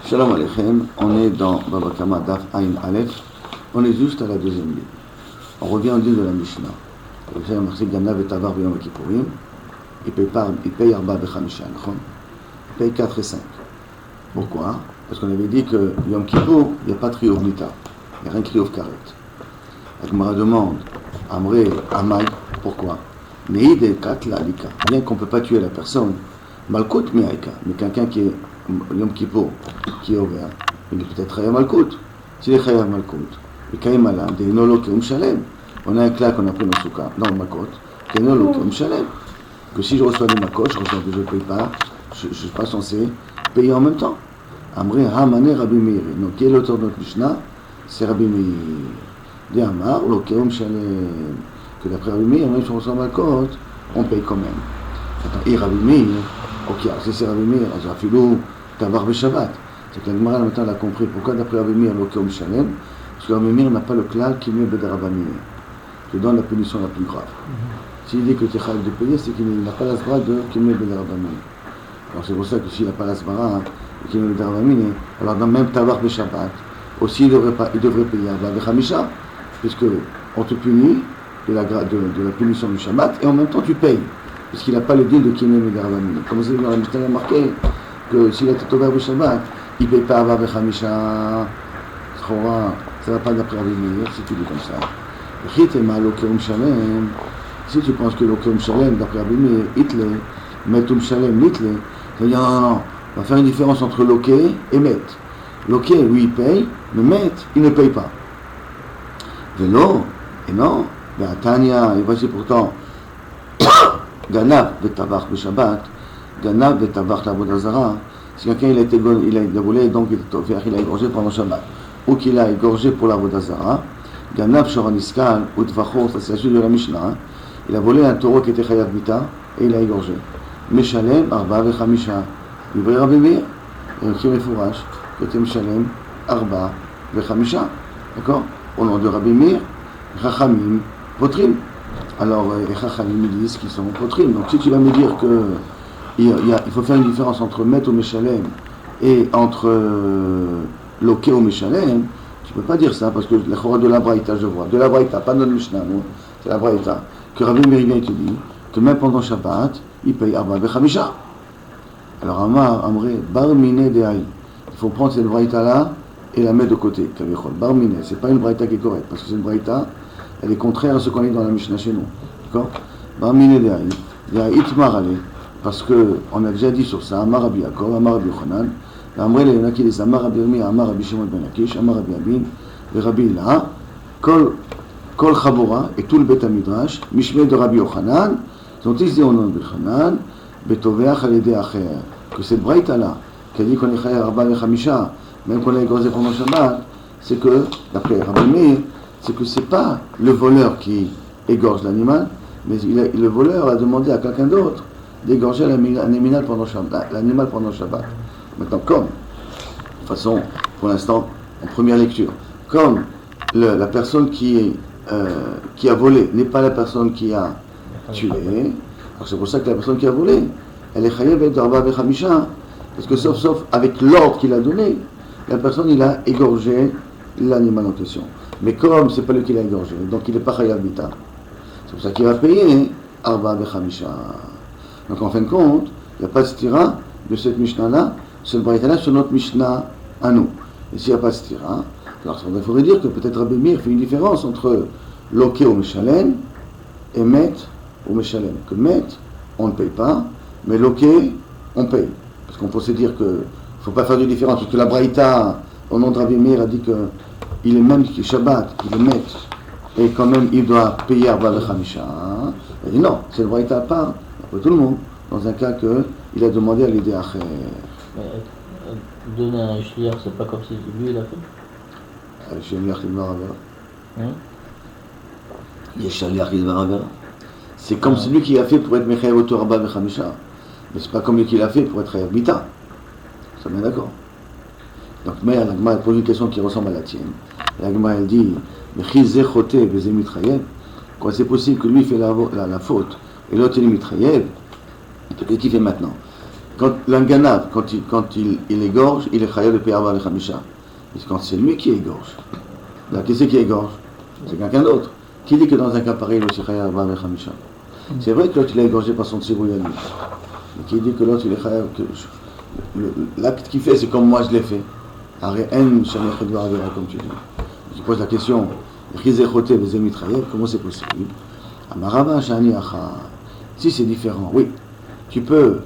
Shalom Aleichem, on est dans Baba Kama Daf Ayin Aleph, on est juste à la deuxième ligne. On revient au livre de la Mishnah. Vous savez, marqué Ganav et Tavar B'Yom Kippourim, il paye Arba B'Chamisha, il paye 4 et 5. Pourquoi? Parce qu'on avait dit que Yom Kippour, il n'y a pas de Triyov Nita, il n'y a rien de Triyov Karet. La Gemara demande, Amré, Amay, pourquoi? Meïd et Katla Alika, bien qu'on ne peut pas tuer la personne, Malkout Miaïka, mais quelqu'un qui est Yom Kippour, qui est ouvert, il est peut-être Chayav Malkout. S'il est Chayav Malkout, et Kaïm Alam, des Nolo Keum Shalem, on a un clat qu'on a pris dans le Souka, dans le Makot, qui est Nolo Keum Shalem, que si je reçois des Makot, je ne paye pas, je ne suis pas censé payer en même temps. Amré Hamane Rabbi Meir, donc qui est l'auteur de notre Mishnah? C'est Rabbi Meir. Des Amar, Lo Keum Shalem, que d'après Rabbi Meir, même si on reçoit Makot, on paye quand même. Attends, et Rabbi Meir, ok, c'est Rabbi Meir, Azrafilou, Tavar Shabbat. C'est que la Gemara maintenant elle a compris pourquoi d'après Rabbi Meir, l'Okeum Shalem, parce que Rabbi Meir n'a pas le klal qui met Bedarabamine, qui donne la punition la plus grave. S'il dit que tu es chayav de payer, c'est qu'il n'a pas l'asbara de qui met Bedarabamine. Alors c'est pour ça que s'il n'a pas l'asbara et qu'il met Bedarabamine, alors dans même Tavar Shabbat, aussi il devrait payer Arba B'Chamisha, puisque on te punit de la punition du Shabbat et en même temps tu payes. Puisqu'il n'a pas le deal de Kimé Medarabamine. Comme vous avez dans la Mishnah marqué que s'il était ouvert le Shabbat, il ne paye pas Arba B'Chamisha. Ça ne va pas d'après Rabbi Meir, si tu dis comme ça. Si tu penses que l'Okeum Shalem, d'après Rabbi Meir, Hitle, Metum Shalem, Hitle, c'est-à-dire non, on va faire une différence entre Loké et Met. Loké, lui, il paye, mais Met, il ne paye pas. Vélo, et non, Tania, et voici pourtant, Ganav Betavach B'Shabbat, Ganav Betavach l'Avodah Zara, si quelqu'un il a volé, donc il a égorgé pendant Shabbat, ou qu'il a égorgé pour l'Avodah Zara, Ganav Shoran Iskal, ou Tvachor, ça c'est la suite de la Mishnah, il a volé un taureau qui était Chayav Mita, et il a égorgé. Meshalem, Arba Vechamisha, il va y Rabbi Meir, et qui Mefourash, que tu Meshalem, Arba Vechamisha, d'accord? Au nom de Rabbi Meir, Chachamim, Potrim. Alors, les Chachamim disent qu'ils sont potrim. Donc, si tu vas me dire qu'il faut faire une différence entre Met ou Meshalem et entre Loké ou Meshalem, tu ne peux pas dire ça parce que la Chora de la Braïta, je vois. De la Braïta, pas de notre Mishnah, non. C'est la Braïta. Que Rabbi Meir te dit que même pendant Shabbat, il paye Arba B'Chamisha. Alors, Amré, Bar Mine Dehaï. Il faut prendre cette Braïta-là et la mettre de côté. Bar Mine, c'est pas une Braïta qui est correcte parce que c'est une Braïta. Elle est contraire à ce qu'on lit dans la Mishnah chez nous. D'accord? Barmine Dehaï, il y a Itmar Ale, parce qu'on a déjà dit sur ça, Amar Rabbi Yaakov, Amar Rabbi Yochanan, Amré le Yonaki les Amar Rabbi Yomi, Amar Rabbi Shimon ben Lakish, Amar Rabbi Abin, et Rabbi Ila, Kol Chabora, et tout le Beth Midrash, Mishmeh de Rabbi Yochanan, ils ont tous dit au nom de Yochanan, Betoveach Alede Acher, que cette braïta-là, qui a dit qu'on est Chayav Arba B'Chamisha, même qu'on a égorgé pendant Shabbat, c'est que, d'après Rabbi Meir, c'est que ce n'est pas le voleur qui égorge l'animal, mais le voleur a demandé à quelqu'un d'autre d'égorger l'animal pendant Shabbat. Maintenant, comme, de façon, pour l'instant, en première lecture, comme la personne qui a volé n'est pas la personne qui a tué, alors c'est pour ça que la personne qui a volé, elle est chayav d'Arba B'Chamisha, parce que sauf avec l'ordre qu'il a donné, la personne il a égorgé l'animal en question. Mais comme c'est pas lui qui l'a égorgé, donc il n'est pas chayav mita. C'est pour ça qu'il va payer Arba B'Chamisha. Donc en fin de compte, il n'y a pas de stira de cette Mishnah-là, cette braïta-là sur notre Mishnah à nous. Et s'il n'y a pas de stira, alors il faudrait dire que peut-être Rabbi Meir fait une différence entre Loké ou Meshalem et Met ou Meshalem. Que Met, on ne paye pas, mais Loké, on paye. Parce qu'on peut se dire qu'il ne faut pas faire de différence, parce que la braïta, au nom de Rabbi Meir, a dit que il est même qui Shabbat, il est maître, et quand même il doit payer Arba B'Chamisha. Il dit non, c'est le braïta à part, pour tout le monde, dans un cas qu'il a demandé à l'aider à faire. Donner un shliach, c'est pas comme si lui il a fait. Shliach il va Yeshaliach. C'est comme celui qui a fait pour être Mechayev Oto Arba B'Chamisha, mais c'est pas comme lui qui l'a fait pour être Chayav Mita. Ça me met d'accord. Donc, mais la Gemara pose une question qui ressemble à la tienne. La Gemara elle dit, quand c'est possible que lui fait la faute et l'autre il est mitrayev, qu'est-ce qu'il fait maintenant? Quand l'Anganav, quand il égorge, il est chayav de payer Arba Vechamisha. Et quand c'est lui qui égorge, là, qui c'est qui égorge? C'est quelqu'un d'autre. Qui dit que dans un cas pareil, il est aussi chayav Arba Vechamisha? C'est vrai que l'autre il est égorgé par son tzibouy à lui. Mais qui dit que l'autre il est chayav, que l'acte qu'il fait, c'est comme moi je l'ai fait. Comme tu dis. Je pose la question, comment c'est possible? Si c'est différent, oui. Tu peux,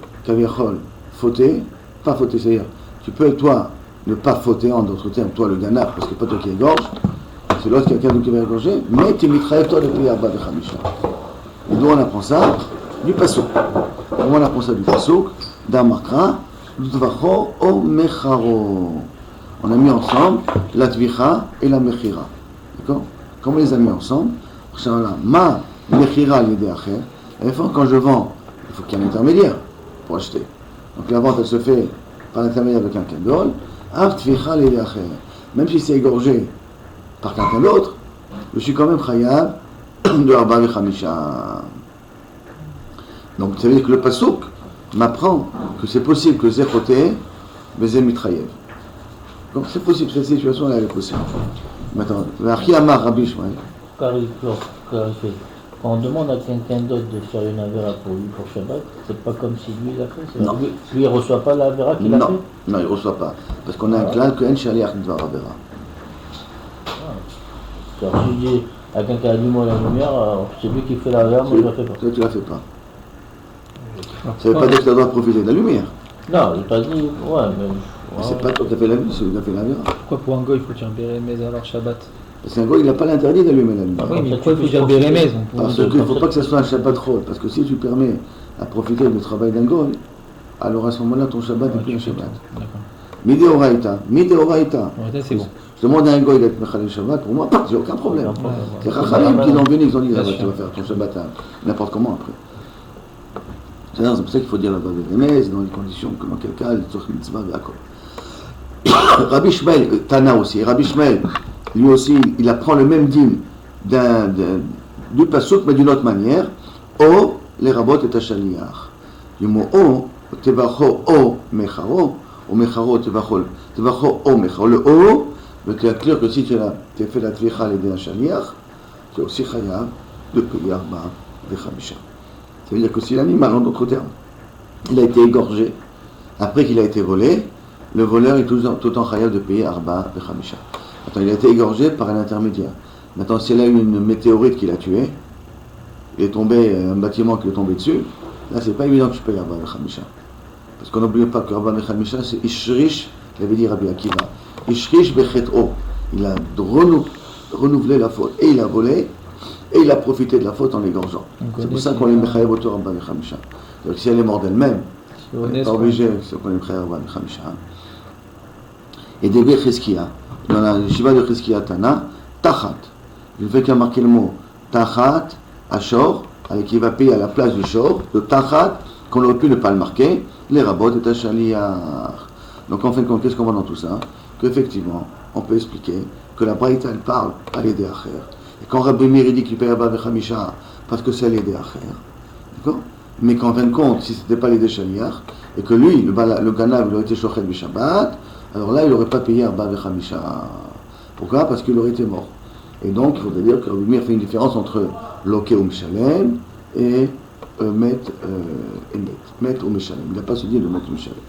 fauter, pas fauter, c'est-à-dire, tu peux, toi, ne pas fauter, en d'autres termes, toi le ganaf, parce que pas toi qui égorge, c'est l'autre quelqu'un qui va égorger, mais tu mitrailles toi depuis Arba Vechamisha. Et d'où on apprend ça? Du Passouk. Comment on apprend ça du Passouk? D'Amakra, Dvacho o Mecharo. On a mis ensemble la Tvicha et la Mechira. D'accord? Comment on les a mis ensemble? Ma Mechira l'idéacher. Et quand je vends, il faut qu'il y ait un intermédiaire pour acheter. Donc la vente, elle se fait par l'intermédiaire de quelqu'un d'autre. Av Tvicha l'idéacher. Même si c'est égorgé par quelqu'un d'autre, je suis quand même chayav de Arba Vechamisha. Donc ça veut dire que le Passouk m'apprend que c'est possible que Zechoté Bezé Mitrayev. Donc c'est possible, cette situation là elle est possible. Maintenant, Amar Rabbi Ishmael. Quand on demande à quelqu'un d'autre de faire une avéra pour lui pour Shabbat, c'est pas comme si lui l'a fait. Non. Lui il reçoit pas l'avéra qu'il a fait. Non, il reçoit pas. Parce qu'on a un clan que En Shaliach Dvar Avera. Alors si je dis à quelqu'un qui a dit moi la lumière, c'est lui qui fait l'avéra, moi je la fais pas. Toi tu la fais pas. Ça ne veut pas dire que tu as le droit de profiter de la lumière. Non, il t'a dit, ouais, mais. Mais c'est pas toi qui as fait la lumière, c'est lui qui a fait l'avéra. Pourquoi pour un go il faut dire Bérémez alors Shabbat? Parce qu'un gars, il n'a pas l'interdit d'allumer la lumière. Oui, mais pourquoi il faut dire Bérémez? Parce qu'il ne faut pas que ce soit un Shabbat rôle. Parce que si tu permets à profiter du travail d'un goy, alors à ce moment-là, ton Shabbat n'est plus un Shabbat. Midi Oraïta. C'est bon. Je demande à un goy d'être Mechal Shabbat, pour moi, j'ai aucun problème. C'est Chachamim qui l'ont venu, ils ont dit, tu vas faire ton Shabbat n'importe comment après. C'est pour ça qu'il faut dire la base de Bérémez, dans les conditions que dans quel cas, il sort une mitzvah et d'accord. Rabbi Shmuel, Tana aussi, Rabbi Shmuel, lui aussi, il apprend le même dîme du Passouk, mais d'une autre manière. O, les rabot et tachaliach. Le mot O, tevacho O mecharo, O mecharo tevacho O mecharo. Le O, veut dire clair que si tu as fait la tvicha et les tachaliach, tu es aussi chayav de payer Arba Vechamisha. Ça veut dire que si l'animal, en d'autres termes, il a été égorgé, après qu'il a été volé, le voleur est tout le temps chayav de payer Arba Vechamisha. Attends, il a été égorgé par un intermédiaire. Maintenant, s'il a eu une météorite qui l'a tué, il est tombé, un bâtiment qui est tombé dessus, là, c'est pas évident que je paye Arba Vechamisha. Parce qu'on n'oublie pas que Arba Vechamisha, c'est Ishrish, l'avait dit Rabbi Akiva. Ishrish Bechet'o. Il a renouvelé la faute. Et il a volé, et il a profité de la faute en l'égorgeant. C'est pour ça qu'on est Mechayev autour Arba Vechamisha. Donc si elle est morte d'elle-même, on n'est pas obligé qu'on est Mechayev Arba Vechamisha. Et Débé Cheskia. Dans la Shiva de Cheskia Tana, Tachat. Je fais qu'il a marqué le mot Tachat, Ashor, avec qui va payer à la place du Shor, le Tachat, qu'on aurait pu ne pas le marquer, les rabots et Tachaliach. Donc en fin de compte, qu'est-ce qu'on voit dans tout ça? Qu'effectivement, on peut expliquer que la Braïta, elle parle à l'aider Acher. Et quand Rabbi Meir dit qu'il paye Arba Vechamisha, parce que c'est l'aider Acher, d'accord? Mais qu'en fin de compte, si ce n'était pas l'aider Shaliach, et que lui, le Ganav, il aurait été Shochet du Shabbat, alors là, il n'aurait pas payé Arba Vechamisha. Pourquoi? Parce qu'il aurait été mort. Et donc, il faudrait dire que Rabbi Meir fait une différence entre Loké ou Meshalem et Met ou Meshalem. Il n'a pas se dit de Met ou Meshalem.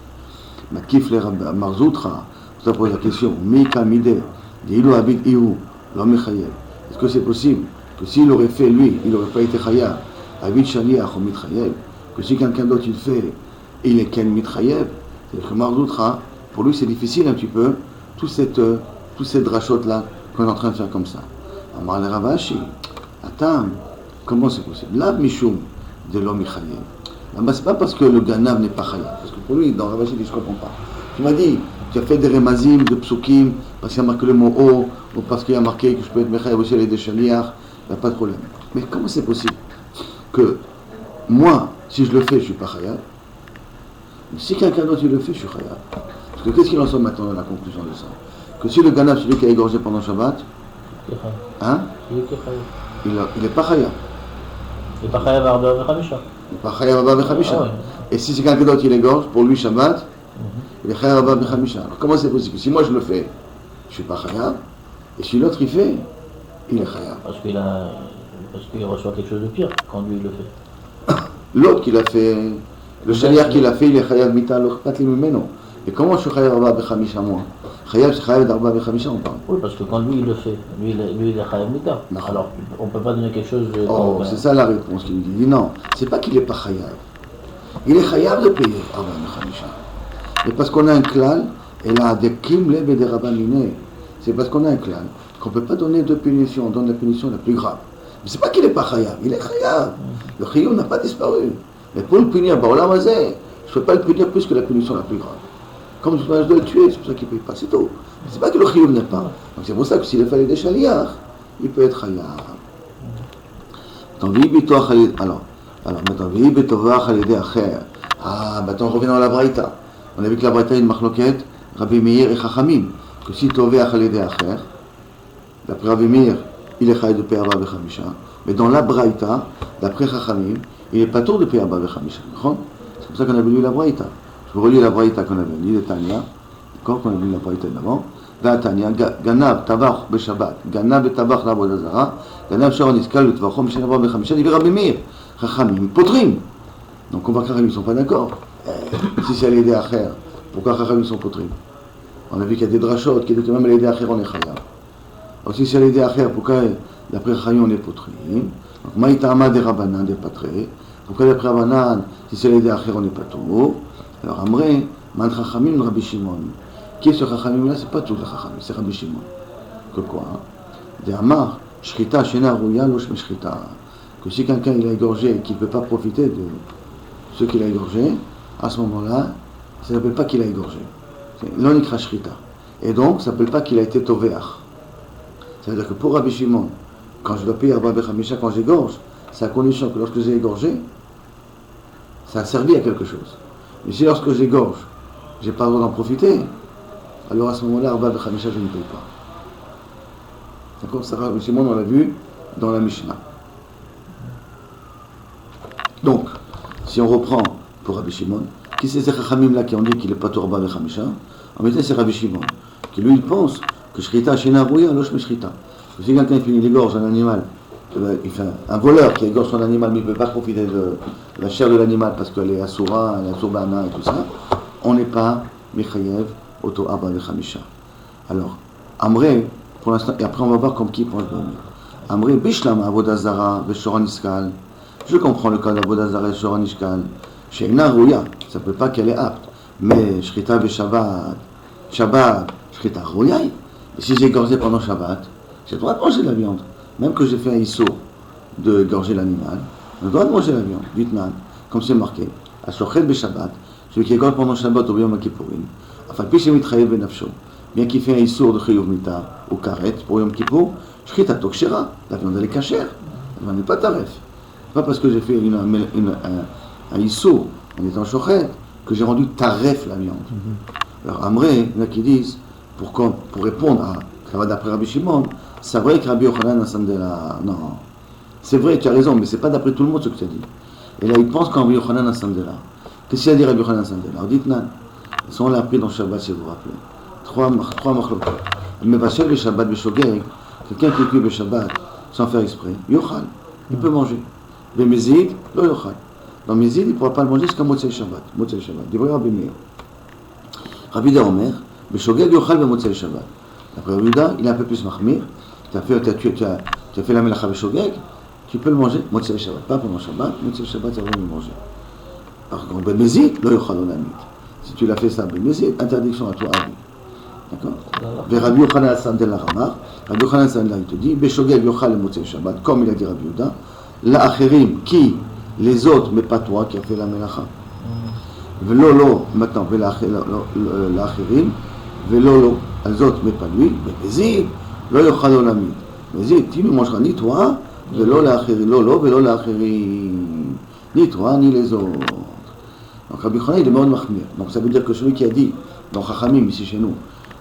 Makif le Marzoutra, ça pose la question, Mika Mide, Dilu Abid Ihu, l'homme Chayev. Est-ce que c'est possible que s'il aurait fait lui, il n'aurait pas été Chayav, Abid Shaliach ou Mitchayev, que si quelqu'un d'autre il fait, il est Ken Mitchayev, c'est-à-dire que Marzoutra, pour lui c'est difficile un petit peu, toute cette drachote-là qu'on est en train de faire comme ça. Amar le Ravashi, Atam, comment c'est possible? L'ab Mishum de l'homme Chayev. Là-bas, c'est pas parce que le Ganav n'est pas Chayav, parce que pour lui, dans Ravashi, il dit je ne comprends pas. Tu m'as dit, tu as fait des remazim, de psukim, parce qu'il y a marqué le mot O, ou parce qu'il y a marqué que je peux être Mechayev aussi les Shaliach, il n'y a pas de problème. Mais comment c'est possible que moi, si je le fais, je ne suis pas Chayav, mais si quelqu'un d'autre il le fait, je suis Chayav? Parce que qu'est-ce qu'il en sort maintenant dans la conclusion de ça? Que si le Ganav, celui qui a égorgé pendant Shabbat, hein? Il n'est pas Chayav. Il n'est pas Chayav Arba Vechamisha. Il n'est pas Chayav Arba Vechamisha. Et si c'est quelqu'un d'autre qui l'égorge, pour lui Shabbat, il est chayav Arba Bechamisha. Alors comment c'est possible? Si moi je le fais, je ne suis pas chayav, et si l'autre il fait, il est chayav. Parce qu'il reçoit quelque chose de pire quand lui il le fait. L'autre qui l'a fait, le shaliach qui l'a fait, il est chayav mita l'ochpat limimeno. Et comment je suis chayav Arba Bechamisha moi? Chayav c'est chayav d'Arba Bechamisha on parle. Oui, parce que quand lui il le fait, lui il est chayav mita. Alors on ne peut pas donner quelque chose de... Oh, c'est ça la réponse qu'il dit. Il dit non, c'est pas qu'il n'est pas chayav. Il est chayav de payer Arba Bechamisha. Et parce qu'on a un klal, et là, des kimleb et des rabbaninés, c'est parce qu'on a un klal qu'on ne peut pas donner deux punitions, on donne la punition la plus grave. Mais c'est pas qu'il n'est pas chayav, il est chayav. Le chiyuv n'a pas disparu. Mais pour le punir, Baolam Hazeh, je ne peux pas le punir plus que la punition la plus grave. Comme je dois le tuer, c'est pour ça qu'il ne paye pas, c'est tout. C'est pas que le chiyuv n'est pas. Donc c'est pour ça que s'il fallait des shaliach, il peut être chayav. Alors maintenant, maintenant on revient dans la braïta. On a vu que la braïta est une machloket, Rabbi Meir et Chachamim, que si toveach al yedei acher, d'après Rabbi Meir, il est chayav de payer Arba Bechamisha, mais dans la braïta, d'après Chachamim, il est pas tour de payer Arba Bechamisha. C'est pour ça qu'on a lu la braïta. Je vous relis la braïta qu'on avait lu de Tanya, d'accord, qu'on a lu la braïta d'avant. Dans Tanya, Ganav Tavach Beshabbat, Ganav Tavach L'Avodah Zara, Ganav Sharon Iskal le Tvachom Shen Arba Bechamisha, dit Rabbi Meir, Chachamim, potrim. Donc on voit que Chachamim ne sont pas d'accord. Si c'est à l'aider à faire, pourquoi Chachamim sont potrim? On a vu qu'il y a des drachot qui disent que même à l'aider à faire on est chayav. Alors si c'est à l'aider à faire, pourquoi d'après Chachamim on est potrim? Donc Maïtama des Rabbanan des patrés. Pourquoi d'après Rabbanan, si c'est à l'aider à faire on est pas tout? Alors Amré, Man Chachamim Rabbi Shimon. Qui est ce Chachamim là? C'est pas tout le Chachamim, c'est Rabbi Shimon. Que quoi? Des Amar, Shrita Shena Rouya Losh Meshrita. Que si quelqu'un il a égorgé et qu'il ne peut pas profiter de ce qu'il a égorgé, à ce moment-là, ça ne s'appelle pas qu'il a égorgé. C'est l'onikra shrita. Et donc, ça ne s'appelle pas qu'il a été tovéach. Ça veut dire que pour Rabbi Shimon, quand je dois payer Arba Bechamisha, quand j'égorge, c'est à condition que lorsque j'ai égorgé, ça a servi à quelque chose. Mais si lorsque j'égorge, je n'ai pas le droit d'en profiter, alors à ce moment-là, Arba Bechamisha, je ne paye pas. D'accord? Ça, Rabbi Shimon, on l'a vu dans la Mishnah. Donc, si on reprend pour Rabbi Shimon, qui c'est ces Chachamim là qui ont dit qu'il n'est pas tout Arba Bechamisha? En réalité, c'est Rabbi Shimon, qui lui il pense que Shrita Shena Rouya Losh Meshrita. Si quelqu'un il égorge un animal, il fait un voleur qui égorge son animal, mais il ne peut pas profiter de la chair de l'animal parce qu'elle est assoura, elle est assorbana et tout ça, on n'est pas Mechayev Oto Arba Bechamisha. Alors, Amré, pour l'instant, et après on va voir comme qui pense venir. Amré Bishlam Avodah Zara Veshoran Iskal. Je comprends le cas d'Avodah Zara et Shoran Ishkal. Chez Ina Rouya, ça ne peut pas qu'elle est apte. Mais Shrita ve Shabbat, Shrita Rouya. Et si j'ai égorgé pendant Shabbat, j'ai le droit de manger la viande. Même que j'ai fait un issur de égorger l'animal, j'ai le droit de manger la viande. Vitnan, comme c'est marqué. Ashochet be Shabbat, celui qui égorge pendant Shabbat au Yom Kippourim. Enfin, puis chez Mitraïev ben Nafsho, bien qu'il fait un issur de Chiyuv Mita ou Karet pour Yom Kippour, Shrita Tokshera, la viande elle est cachère. Elle n'est pas taref. Pas parce que j'ai fait un issou en étant chochet que j'ai rendu taref la viande. Alors Amré, il y en a qui disent, pour répondre à ça va d'après Rabbi Shimon, c'est vrai que Rabbi Yochanan a Sandela. Non, c'est vrai, tu as raison, mais c'est pas d'après tout le monde ce que tu as dit. Et là, il pense qu'en Rabbi Yochanan a Sandela. Qu'est-ce qu'il a dit Rabbi Yochanan a Sandela? Alors dites-nan, on l'a appris dans Shabbat, si vous vous rappelez. Trois machlokas. Mais Vachel le Shabbat, le Shogeg, quelqu'un qui cuit le Shabbat sans faire exprès, Yochal, il peut manger. Le Mézid, le Yochal. Dans Mézid, il ne pourra pas le manger jusqu'à Motzei Shabbat. Motzei Shabbat. Divrei Rabbi Meir. Rabbi Omer, le Shogeg Yochal le Motzei Shabbat. Après Rabbi Yehuda, il est un peu plus mahmir. Tu as fait la melacha le Shogeg, tu peux le manger Motzei Shabbat. Pas pendant Shabbat, Motzei Shabbat, ça va le manger. Par contre, le Mézid, le Yochal on l'amit. Si tu l'as fait ça, le Mézid, interdiction à toi à vie. D'accord? Vers Rabbi Yochanan Sandel la Ramar, Rabbi Yochanan Sandel il te dit, Beshogeg Yochal le Motzei Shabbat, comme il a dit Rabbi Yehuda. La acherim, qui? Les autres, mais pas toi qui a fait la melacha. Velolo, maintenant, la acherim, velolo, les autres, mais pas lui, mais Mézid, lo yochal olamid. Mézid, tu ne mangeras ni toi, velo la acherim, lolo, velo la acherim, ni toi, ni les autres. Donc Rabbi Yochanan, il est mort de Mahmir. Donc ça veut dire que celui qui a dit, dans Chachamim, ici chez nous,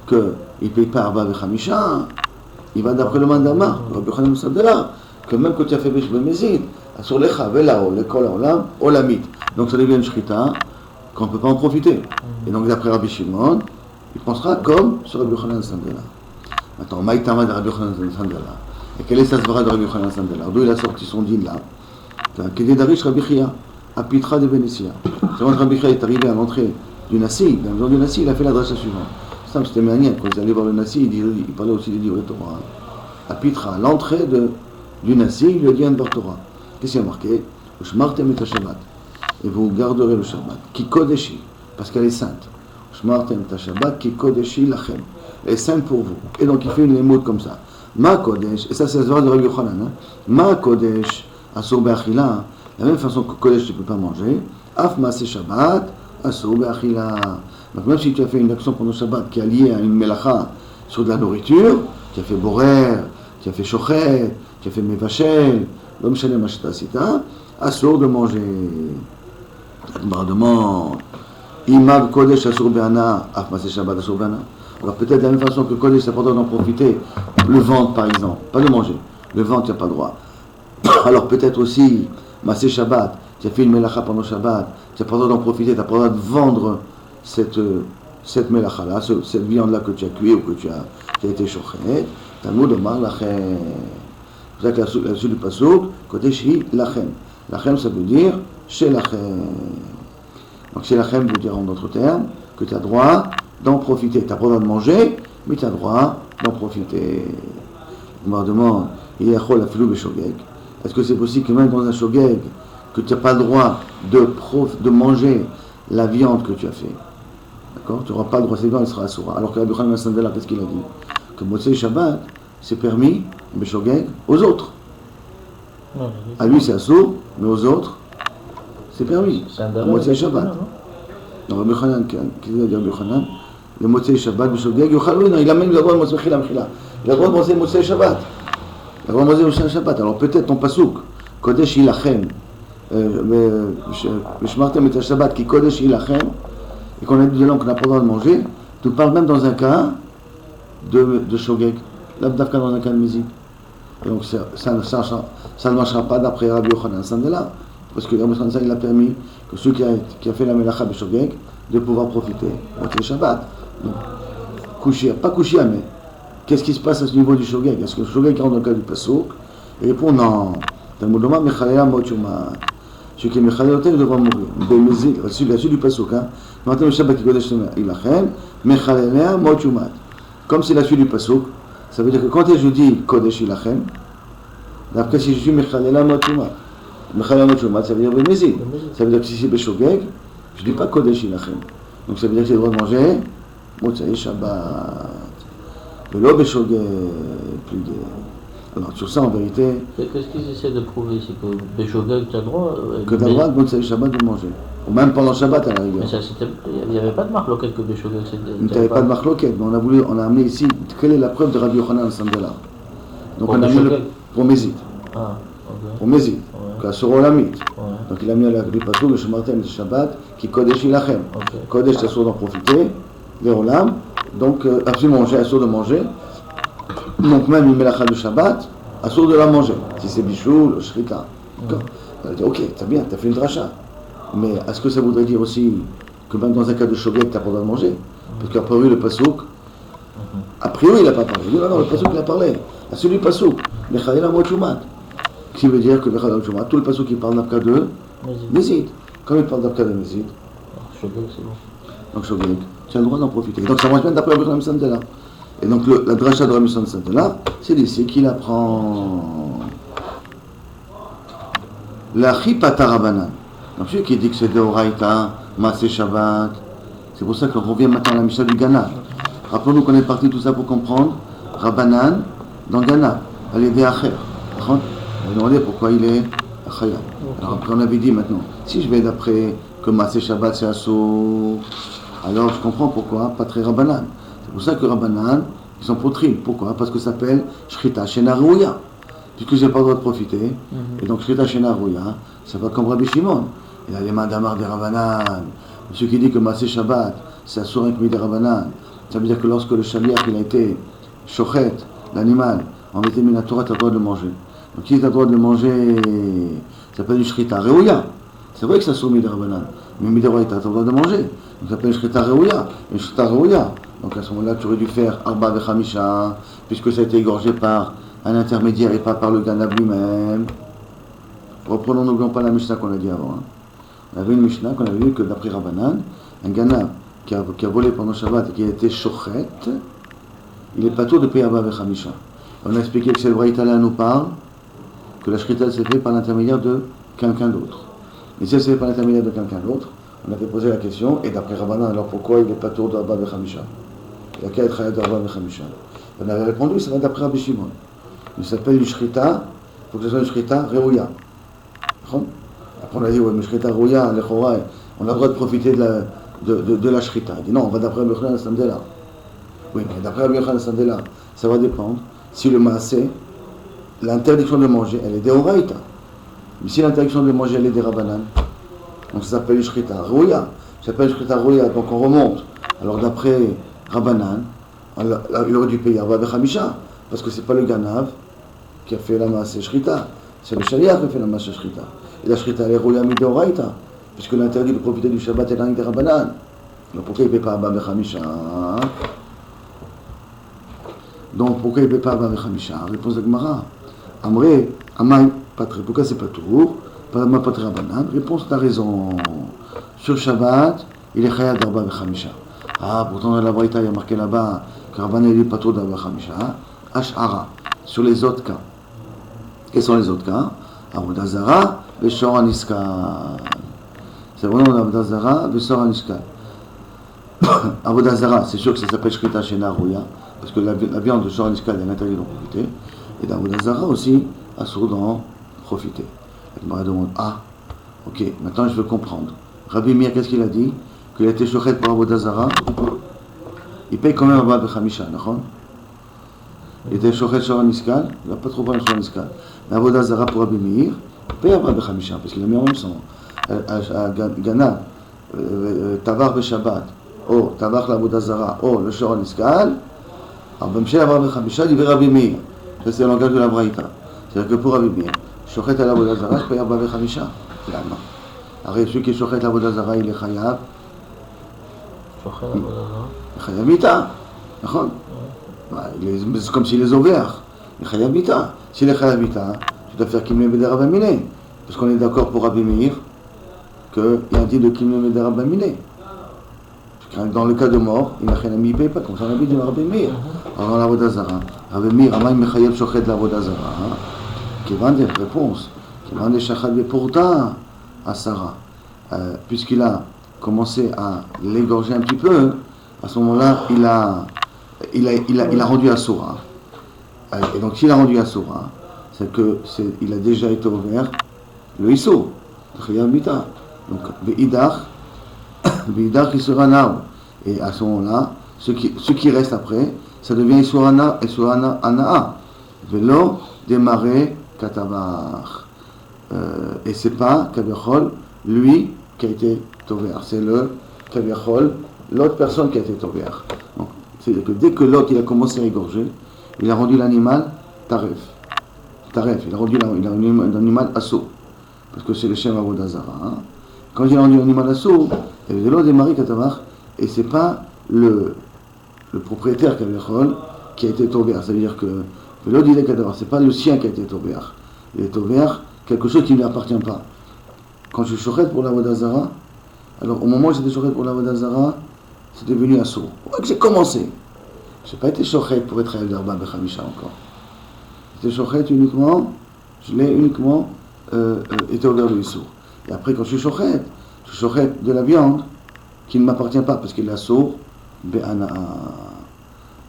qu'il ne paye pas Arba Bechamisha, il va d'après le mandama, Rabbi Yochanan Moussad de là, que même que tu as fait Béch Bémézid, Asur lecha velao, lekol haolam, olamit. Donc ça devient une shrita qu'on ne peut pas en profiter. Et donc d'après Rabbi Shimon, il pensera comme sur Rabbi Yochanan Sandela. Attends, Maïtama de Rabbi Yochanan Sandela. Et quelle est sa svara de Rabbi Yochanan Sandela? D'où il a sorti son din là? Qu'est-ce d'Arish Rabbi Chia, à Pitra de Vénétia. C'est quand Rabbi Chia est arrivé à l'entrée du Nassi, dans le jour du Nassi, il a fait la dracha suivante. Ça, c'était Méaniel, quand ils allaient voir le Nassi, il parlait aussi des livres Torah. À Pitra, à l'entrée du Nassi, il lui a dit un bar Torah. Qu'est-ce qu'il y a marqué? Shmartem et Shabbat. Et vous garderez le Shabbat. Ki kodeshi, parce qu'elle est sainte. Shmartem et Shabbat, ki kodeshi lachem. Elle est sainte pour vous. Et donc il fait une émote comme ça. Ma kodesh, et ça c'est la zvara de Rabbi Yochanan. Ma kodesh, asur be'achila, la même façon que kodesh tu ne peux pas manger. Af maaseh Shabbat, asur be'achila. Donc même si tu as fait une action pendant le Shabbat qui est liée à une melacha sur de la nourriture, tu as fait borer, tu as fait shochet, tu as fait mevachel, l'homme chalé macheta sita, asur de manger. La demande, Imad Kodesh Asur Be'ana, Af Maaseh Shabbat Asur Be'ana. Alors peut-être de la même façon que Kodesh, c'est pas le droit d'en profiter, le ventre par exemple, pas de manger, le ventre tu n'as pas le droit. Alors peut-être aussi, Maaseh Shabbat, tu as fait une melacha pendant Shabbat, tu n'as pas le droit d'en profiter, tu n'as pas le droit de vendre cette melacha-là, cette viande-là que tu as cuit ou que tu as été chochet, Talmud Omar Lachem. C'est pour ça que la suite du pasuk, Kodesh hi Lachem. Lachem ça veut dire chez Lachem. Donc chez Lachem veut dire en d'autres termes que tu as droit d'en profiter. Tu n'as pas le droit de manger, mais tu as le droit d'en profiter. Je me demande, est-ce que c'est possible que même dans un shogeg, que tu n'as pas le droit de manger la viande que tu as fait? D'accord? Tu n'auras pas le droit, cette viande elle sera assoura. Alors que Rabbi Yochanan Sandela, qu'est-ce qu'il a dit? Que Motzei Shabbat, c'est permis, Beshogeg, aux autres. À lui c'est assour, mais aux autres, c'est permis. Le Motzei Shabbat. Non, Rabbi Yochanan, qu'est-ce qu'il a dit Rabbi Yochanan? Le Motzei Shabbat, Beshogeg, il a même le droit de Motzei Mechila. Il a le droit de manger Motzei Shabbat. Il a le droit de manger Motzei Shabbat. Alors peut-être ton pasouk, Kodesh Ilachem, Shmartem et Shabbat, qui Kodesh Ilachem, et qu'on a dit de là qu'on n'a pas le droit de manger, tu parles même dans un cas de Shogeg, l'abdafka dans un cas de musique. Donc ça ne marchera pas d'après Rabbi Yochanan Sandela, parce que Rabbi Yochanan Sandela il a permis que celui qui a fait la melacha de Shogeg, de pouvoir profiter. C'est Shabbat. Donc, pas couchia, mais qu'est-ce qui se passe à ce niveau du Shogeg? Est-ce que le Shogeg rentre dans le cas du Passouk? Il répond non. Talmud Omar Mechalea Mochumat. Celui qui est Mechalea Otel devra mourir. La suite du Passouk. Maintenant le Shabbat qui Kodesh Ilachem, Mechalea Mochumat. Comme c'est la suite du Passouk, ça veut dire que quand je dis Kodesh Ilachem, d'après si je suis Mechalea Mochumat. Mechalea Mochumat, ça veut dire Bémézid. Ça veut dire que si c'est Beshogeg, je ne dis pas Kodesh Ilachem. Donc ça veut dire que j'ai le droit de manger Motzei Shabbat. Le lobe Beshogeg, plus de. Alors sur ça en vérité. Qu'est-ce qu'ils essaient de prouver? C'est que Beshogeg, tu as le droit. Que tu as le droit de Motzei Shabbat de manger. Ou même pendant Shabbat à la rigueur. Mais ça, il n'y avait pas de marloquette que Beshogeg. Il n'y avait pas de marloquette, mais on a amené ici. Quelle est la preuve de Rabbi Yochanan Sandela? Donc on a amené le Promézit. Ah, ok. Promézit. Sur Olamit. Donc il a amené le Passouk, le Shmartem, le Shabbat, qui Kodesh Ilachem. Kodesh, c'est assour d'en profiter. Les Olam. Donc absolument manger, assour de manger. Donc même une melacha de Shabbat, assour de la manger. Si c'est bichou, le shrita. D'accord. On va dire, ok, c'est bien, tu as fait une dracha. Mais est-ce que ça voudrait dire aussi que même dans un cas de shogeg, tu n'as pas le droit de manger? Parce qu'a priori, le pasouk, a priori, il n'a pas parlé. Il dit, non, le pasouk, il a parlé. À celui du pasouk, Mechalel Mochumat. Qui veut dire que Mechalel Mochumat, tout le pasouk qui parle d'Afka de Mézid. Quand il parle d'Afka de Mézid, Shogeg, c'est bon. donc shogeg, tu as le droit d'en profiter. Donc ça marche bien d'après Rabbi Yochanan Sandela. Et donc la dracha de Rabbi Yochanan Sandela, c'est d'ici qu'il apprend la chipata Rabbanan. Donc celui qui dit que c'est Deoraita, Maaseh Shabbat, c'est pour ça qu'on revient maintenant à la Mishnah du Gana. Rappelons-nous qu'on est parti tout ça pour comprendre Rabbanan dans Gana, à l'aider à Acher. On va demander pourquoi il est Achaya. Alors après on avait dit maintenant, si je vais d'après que Maaseh Shabbat c'est Assour, alors je comprends pourquoi, pas très Rabbanan. C'est pour ça que Rabbanan, ils sont potrines. Pourquoi? Parce que ça s'appelle Shrita Shena Rouya. Puisque je n'ai pas le droit de profiter. Et donc Shrita Shena Rouya, ça va comme Rabbi Shimon. Il a les mains d'Amar des Rabbanan. Celui qui dit que Maaseh Shabbat, c'est Assour avec des Rabbanan. Ça veut dire que lorsque le Shaliach il a été shochet, l'animal, en été mis la Torah, tu as le droit de le manger. Donc si tu as le droit de le manger, ça s'appelle une shrita reouya. C'est vrai que ça soumet des rabanan, mais midoraita, tu as le droit de manger. Donc ça s'appelle une shrita reouya. Une shrita reouya. Donc à ce moment-là, tu aurais dû faire arba vechamisha, puisque ça a été égorgé par un intermédiaire et pas par le ganab lui-même. Reprenons, n'oublions pas la Mishnah qu'on a dit avant. On avait une Mishnah qu'on avait vu que d'après Rabbanan, un ganab qui a volé pendant Shabbat et qui a été shochet, il est pas tout de payer arba vechamisha. On a expliqué que c'est le Braïta là nous parle que la shrita s'est faite par l'intermédiaire de quelqu'un d'autre. Et si elle s'est faite par l'intermédiaire de quelqu'un d'autre, on avait posé la question, et d'après Rabbanan, alors pourquoi il n'est pas tour d'arba vechamisha? Il n'y a qu'à être ayat d'arba vechamisha. On avait répondu, ça va d'après Rabbi Shimon. Il s'appelle une shrita, il faut que ce soit une shrita reouya. Après on a dit, ouais, mais shrita reouya, on a le droit de profiter de la shrita. Il dit non, on va d'après Rabbi Yochanan Sandela. Oui, mais d'après Rabbi Yochanan Sandela, ça va dépendre si le maaseh, l'interdiction de manger, elle est des oraïta. Mais si l'interdiction de manger, elle est des rabanan, donc ça s'appelle une shrita reouya. Ça s'appelle une shrita reouya, donc on remonte. Alors d'après Rabbanan, il aurait dû payer arba vechamisha, parce que c'est pas le ganav qui a fait la maaseh shrita, c'est le shaliach qui a fait la maaseh shrita. Et la shrita elle est reouya midoraita, puisque l'interdit de profiter du Shabbat est dans des Rabbanan. Donc pourquoi il ne paie pas arba vechamisha? Donc pourquoi il ne paie pas arba vechamisha? Réponse de Gemara. Amré, Amay, Patre. Pourquoi c'est pas tour? Pas Patre Rabbanan. Réponse, t'as raison. Sur Shabbat, il est chayat d'arba vechamisha. Ah, pourtant dans la Braïta, il y a marqué là-bas que Rabbanan est pas tour d'arba vechamisha. Ash'ara. Sur les autres cas. Quels sont les autres cas? Avodah Zara, Beshor Aniskal. C'est vraiment Avodah Zara, Beshor Aniskal. Avodah Zara, c'est sûr que ça s'appelle Shrita Shena Rouya, parce que la viande de Shor Aniskal est interdite d'en profiter. Et d'Avodah Zara aussi, assourd d'en profiter. Et le demande, ah, ok, maintenant je veux comprendre. Rabbi Meir, qu'est-ce qu'il a dit? Qu'il a été shochet pour Avodah Zara. Il paye quand même arba vechamisha, d'accord? Il était shochet Shor Aniskal, il n'a pas trop parlé de Shor Aniskal. Mais Avodah Zara pour Rabbi Meir, il paye arba vechamisha, parce qu'il a mis en même sang. Gana, Tavar Beshabbat, oh, Tavar l'Avodah Zara, oh, le Shor Aniskal, alors Bamshel arba vechamisha, il dit Rabbi Meir. Ça, c'est le langage de la Braïta. C'est-à-dire que pour Rabbi Meir, shochet à l'Avodah Zara, je paye arba vechamisha. Finalement. Alors, celui qui est shochet à l'Avodah Zara, il est chayav. Chayav mita. D'accord? C'est comme s'il est ouvert. Il est chayav mita. S'il est chayav mita, tu dois faire kimle beder abamine. Parce qu'on est d'accord pour Rabbi Meir qu'il y a un dit de kimle beder abamine. Dans le cas de mort, il n'a rien à m'y payer pas, comme ça on a dit de Rabbi Meir. Alors, l'Avodah Zara. Rabbi Meir, Amay Mechayev shochet l'Avodah Zara. Qui vend des réponses. Qui vend des shachat beporta à Sarah. Puisqu'il a commencé à l'égorger un petit peu, à ce moment-là, il a rendu Asura. Et donc, s'il a rendu Asura, c'est qu'il a déjà été ouvert le Issur, donc, Ve'idach, il sera Nao. Et à ce moment-là, ce qui reste après, ça devient Issur Anaa. Velo démarrer Katabar. Et c'est pas Kaviachol, lui, qui a été Tover. C'est le Kaviachol, l'autre personne qui a été Tover. C'est-à-dire que dès que l'autre il a commencé à égorger, il a rendu l'animal Taref. Il a rendu l'animal Assour. Parce que c'est le Shem Avodah Zara. Hein. Quand il a rendu l'animal Assour, il y avait de l'autre démarré Katabar, et c'est pas le propriétaire Kaviachol qui a été Tover. C'est-à-dire que l'autre il est Katabar, c'est pas le sien qui a été Tover. Il est Tover quelque chose qui ne lui appartient pas. Quand je suis shochet pour l'Avodah Zara, alors au moment où j'étais shochet pour l'Avodah Zara, c'est devenu assourd. Ouais, que j'ai commencé. Je n'ai pas été shochet pour être Chayav d'arba vechamisha encore. J'étais shochet uniquement, je l'ai uniquement été ouvert de l'issour. Et après, quand je suis shochet de la viande qui ne m'appartient pas parce qu'il est assourd, be'ana.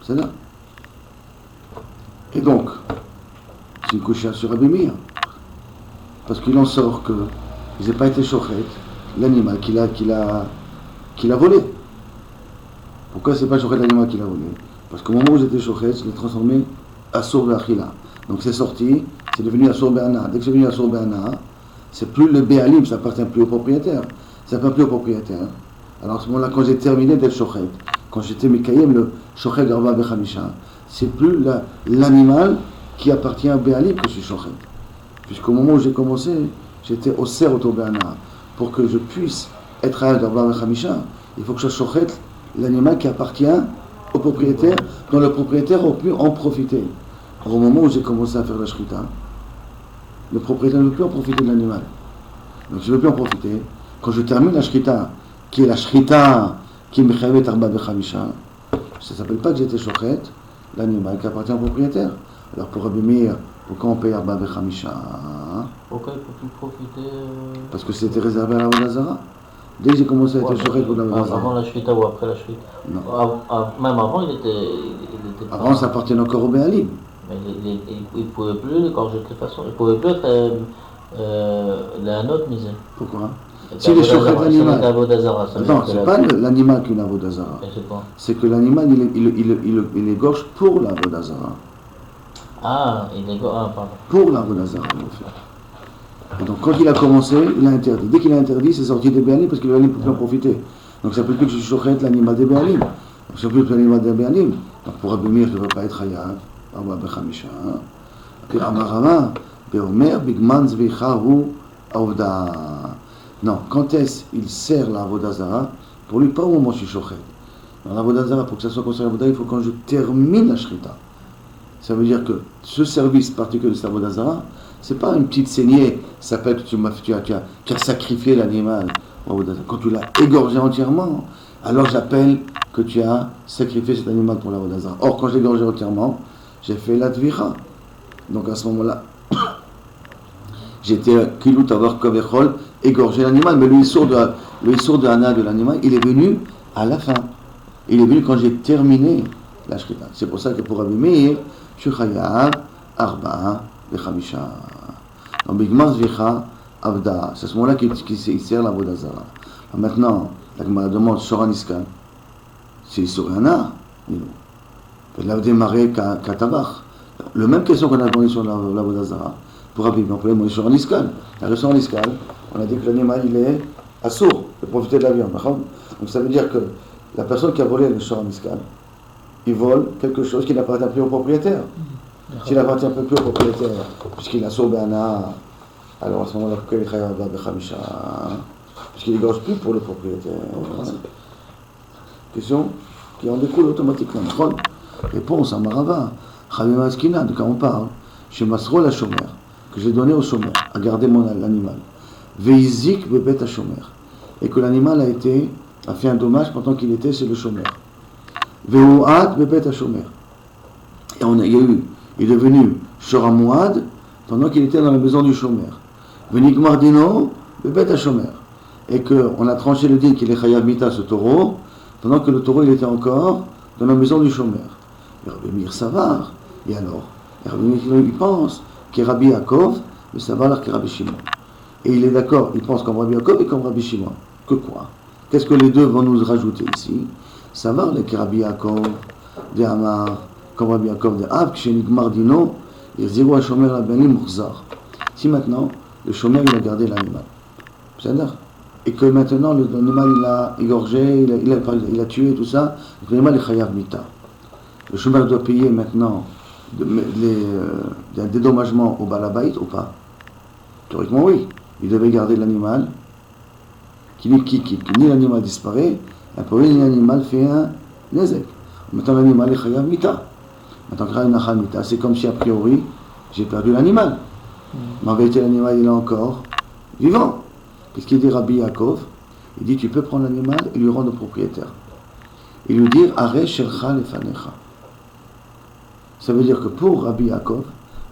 C'est là. Et donc, c'est une couche sur Rabbi Meir. Parce qu'il en sort qu'ils n'aient pas été shochet l'animal qu'il a volé. Pourquoi c'est pas shochet l'animal qu'il a volé? Parce qu'au moment où j'étais shochet, je l'ai transformé assour be'achila. Donc c'est sorti, c'est devenu assour be'ana. Dès que c'est devenu assour be'ana, c'est plus le be'alim, ça appartient plus au propriétaire. Ça appartient plus au propriétaire. Alors à ce moment-là, quand j'ai terminé d'être shochet, quand j'étais mekayem le shochet d'arba vechamisha, c'est plus l'animal qui appartient à be'alim que je suis shochet. Puisqu'au moment où j'ai commencé, j'étais au Ser Otobana, pour que je puisse être à d'Arba Bechamisha, il faut que je shochet l'animal qui appartient au propriétaire, dont le propriétaire aurait pu en profiter. Au moment où j'ai commencé à faire la shrita, le propriétaire ne veut plus en profiter de l'animal. Donc je ne veux plus en profiter. Quand je termine la shrita, qui est la shrita qui est mechavet Arba Bechamisha, ça ne s'appelle pas que j'étais shochet l'animal qui appartient au propriétaire. Alors pour Rabbi Meir, pourquoi on paye Arba Bechamisha? Pourquoi il ne peut plus profiter Parce que c'était réservé à la Avodah Zara. Dès que j'ai commencé à être shochet pour la Avodah Zara. Avant la Shrita ou après la Shrita? Non. Même avant, il était Avant, ça appartenait encore au Béalim. Mais il ne pouvait plus l'égorger de toute façon. Il ne pouvait plus être la note misée. Pourquoi? Si les shochet l'animal. Non, c'est pas l'animal qui est une Avodah Zara. C'est que l'animal, il égorge pour la Avodah Zara. Ah, il égorge, pardon. Pour la Avodah Zara, il le fait. Et donc, quand il a commencé, il a interdit. Dès qu'il a interdit, c'est sorti des Béalim parce que le Béalim ne peut plus en profiter. Donc, ça ne peut plus que je shochet l'animal des Béalim. Donc, ça ne peut plus l'animal des Béalim. Donc, pour Rabbi Meir, je ne veux pas être Hayav. Arba Bechamisha. Puis, Amarama, Beomer, Bigman, Zvichahu, Avda. Non, quand est-ce qu'il sert la Avodah Zara? Pour lui, pas au moment où je suis shochet. Dans la Avodah Zara, pour que ça soit considéré Avodah, il faut quand je termine la shrita. Ça veut dire que ce service particulier de la Avodah Zara, c'est pas une petite saignée, ça s'appelle que tu as sacrifié l'animal. Quand tu l'as égorgé entièrement, alors j'appelle que tu as sacrifié cet animal pour la Avodah Zara. Or, quand je l'ai égorgé entièrement, j'ai fait la tvira. Donc à ce moment-là, j'étais kilut avoir kovechol, égorger l'animal, mais le issour de Hana de l'animal, il est venu à la fin. Il est venu quand j'ai terminé la shrita. C'est pour ça que pour Rabbi Meir, je suis chayav, arba, vechamisha. Donc bigman zvicha, avda. C'est à ce moment-là qu'il sert la Avodah Zara. Maintenant, la Gemara demande Shoran Iskan. C'est issour Hana. Il a démarré Katabach. La même question qu'on a demandé sur la Avodah Zara. Pour Rabbi Meir, on peut demander Shoran Iskan. La Shoran Iskan, on a dit que l'animal il est assourd de profiter de la viande. Donc ça veut dire que la personne qui a volé le Shoran Iskan, il vole quelque chose qui n'appartient plus au propriétaire. S'il n'appartient plus au propriétaire, puisqu'il a sauvé Anna, alors à ce moment-là, pourquoi il travaille à Bechamisha? Puisqu'il n'égorge plus pour le propriétaire. Question qui en découle automatiquement. Réponse à Marava. Chavima Eskina, de quand on parle, chez Masro la Shomer, que j'ai donné au Shomer, à garder l'animal. Veizik bebet à Shomer. Et que l'animal a fait un dommage pendant qu'il était chez le Shomer. Veuat bebet à Shomer. Et il est devenu Shoramouad pendant qu'il était dans la maison du Shomer. Venigmar Dino bebet à Shomer. Et qu'on a tranché le din qu'il est Chayav Mita ce taureau, pendant que le taureau il était encore dans la maison du Shomer. Et Rabbi Meir Savar. Et alors, Rabbi Meir il pense qu'il est Rabbi Yaakov, mais Savar qu'il est Rabbi Shimon. Et il est d'accord, il pense comme Rabbi Yaakov et comme Rabbi Shimon. Que quoi? Qu'est-ce que les deux vont nous rajouter ici? Savar qu'il est Rabbi Yaakov, de Amar, comme Rabbi Yaakov de Av, Kshenigmar Dino, et Zéro à Shomer la Benim Murzar. Si maintenant, le Shomer il a gardé l'animal. C'est-à-dire, et que maintenant l'animal il a égorgé, il a tué, tout ça, l'animal est Chayav Mita. Le Shomer doit payer maintenant des dédommagements au Balabait ou pas? Théoriquement, oui. Il devait garder l'animal. Ni l'animal disparaît, ni l'animal fait un nezek. Maintenant, l'animal est Chayav Mita. Maintenant, Chayav Mita, c'est comme si a priori, j'ai perdu l'animal. Mais en vérité, l'animal il est encore vivant. Qu'est-ce qu'il dit Rabbi Yaakov? Il dit tu peux prendre l'animal et lui rendre au propriétaire. Et lui dire Are Shelcha Lefanecha. Ça veut dire que pour Rabbi Yaakov,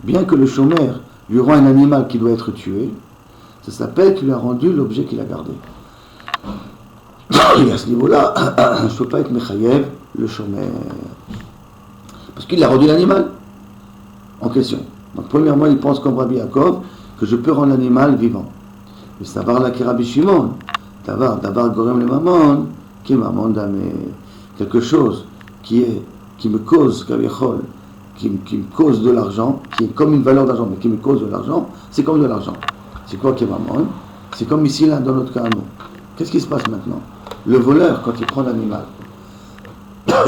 bien que le Shomer lui rend un animal qui doit être tué, ça s'appelle qu'il lui a rendu l'objet qu'il a gardé. Et à ce niveau-là, je ne peux pas être Mechayev, le Shomer. Parce qu'il a rendu l'animal en question. Donc premièrement, il pense comme Rabbi Yaakov que je peux rendre l'animal vivant. Mais ça va là qui Rabbi Shimon. Davar Gorem le Mamon, qui Mamon Damé. Quelque chose qui me cause, qui me cause de l'argent, qui est comme une valeur d'argent, mais qui me cause de l'argent, c'est comme de l'argent. C'est quoi qui est Mamon? C'est comme ici, là, dans notre cas, nous. Qu'est-ce qui se passe maintenant? Le voleur, quand il prend l'animal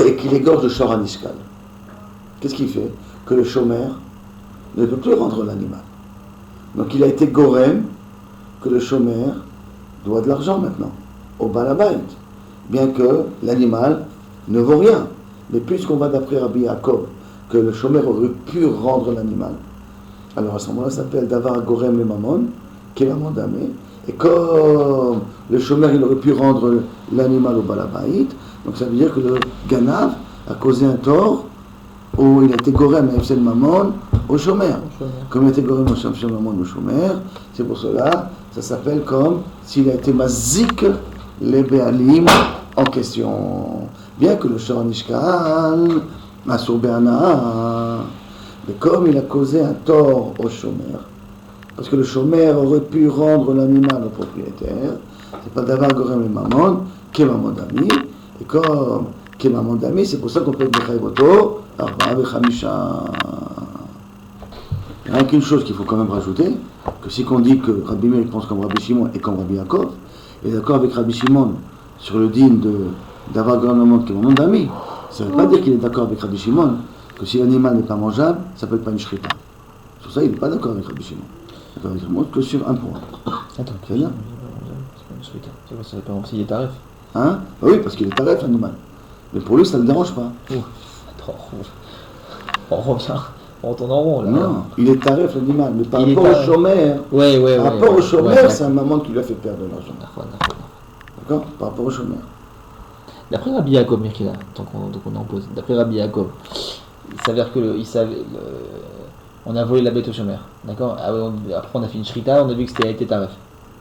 et qu'il égorge le Shoran Ishkal, qu'est-ce qu'il fait? Que le Shomer ne peut plus rendre l'animal. Donc il a été Gorem que le shomer doit de l'argent maintenant, au balabait, bien que l'animal ne vaut rien. Mais puisqu'on va d'après Rabbi Yaakov, que le shomer aurait pu rendre l'animal, alors à ce moment-là, ça s'appelle Davar Gorem le Mamon, qui est la Damé. Et comme le shomer, il aurait pu rendre l'animal au balabait, donc ça veut dire que le Ganav a causé un tort, où il a été Gorem à Efsel Mamon au shomer. Comme il a été Gorem au Efsel Mamon au shomer, c'est pour cela, ça s'appelle comme s'il a été Mazik les Béalim en question. Bien que le Shor Nishkal, Masur Béana, mais comme il a causé un tort au shomer, parce que le shomer aurait pu rendre l'animal au propriétaire, c'est pas d'avoir Gorem le Mamon, qui est Mamon d'ami, et comme qui est Mamon d'ami, c'est pour ça qu'on peut être Bechaïvoto, Arba Bechamisha. Il n'y a qu'une chose qu'il faut quand même rajouter, que si qu'on dit que Rabbi Meir pense comme Rabbi Shimon et comme Rabbi Yaakov, il est d'accord avec Rabbi Shimon sur le din d'avoir Gorem le Mamon qui est Mamon d'ami, ça ne veut pas dire qu'il est d'accord avec Rabbi Shimon que si l'animal n'est pas mangeable, ça s'appelle pas une shrita. Sur ça, il n'est pas d'accord avec Rabbi Shimon. D'accord avec Rabbi Shimon que sur un point. Attends, c'est bien. C'est pas une shrita. C'est pas ça, par exemple, s'il est taref. Hein? Ah oui, parce qu'il est taref l'animal. Mais pour lui, ça ne le dérange pas. Attends, on revient, on tourne en rond là. Non, il est taref l'animal, mais par rapport au shomer, par rapport au shomer, c'est un maman qui lui a fait perdre de l'argent. D'accord? Par rapport au shomer. D'après Rabbi Yaakov, Mirkila, tant qu'on en pose, d'après Rabbi Yaakov, il s'avère que on a volé la bête au shomer, d'accord? Après on a fait une shrita, on a vu que c'était été taref,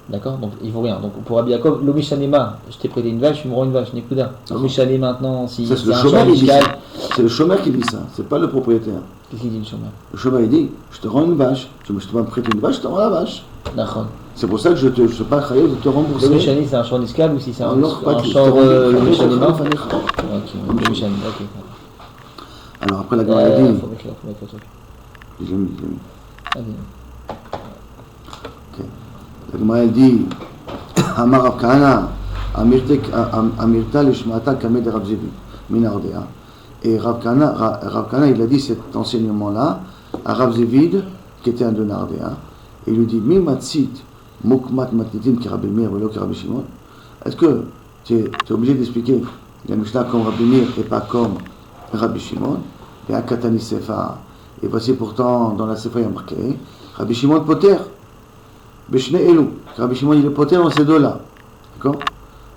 d'accord? Donc il vaut rien. Donc pour Rabbi Yaakov, l'omishanema, je t'ai prêté une vache, tu me rends une vache, Nekuda. L'omishane maintenant, si ça, c'est un shomer qui dit ça. C'est le shomer qui dit ça, c'est pas le propriétaire. Qu'est-ce qu'il dit le shomer? Le shomer il dit, je te rends une vache, tu vas me prêter une vache, je te rends la vache. D'accord. C'est pour ça que je ne suis pas chayav de te rembourser. Le Mishani, c'est un champ esclave ou si c'est un champ le Mishani mort? Ok, le Mishani, ok. Alors après la Gemara dit. Faut mettre le truc. Je l'ai mis. Ok. La Gemara dit Amar Rav Kahana, Amirta Lishmata Kamed Rav Zevi, Minardea. Et Rav Kahana, il a dit cet enseignement-là à Rav Zevid, qui était un de Nardea. Et il lui dit, Mi matsit mukmat matnitin ki Rabbi Meir velo ki Rabbi Shimon. Est-ce que tu es obligé d'expliquer la Mishnah comme Rabbi Meir et pas comme Rabbi Shimon? Et à Katani Sefa. Et voici pourtant dans la Sefa il y a marqué Rabbi Shimon poter. Beshne elu. Rabbi Shimon il est poter dans ces deux-là. D'accord?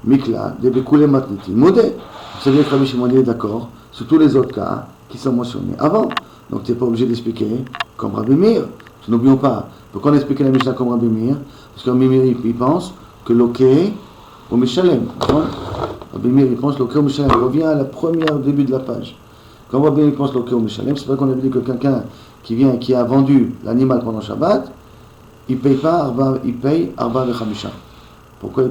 Mikla, de Bekoule matnitin. Modé. Vous savez que Rabbi Shimon il est d'accord sur tous les autres cas qui sont mentionnés avant. Donc tu n'es pas obligé d'expliquer comme Rabbi Meir. N'oublions pas. Pourquoi on explique la Mishnah comme Rabbi Meir? Parce que Rabbi Meir, il pense que l'oké au Mishalem. Rabbi Meir, il pense l'oké au Mishalem. On revient à la première début de la page. Quand Rabbi Meir pense l'oké au Mishalem, c'est pas qu'on avait dit que quelqu'un qui vient, qui a vendu l'animal pendant Shabbat, il paye pas, il paye Arba Vechamisha. Pourquoi il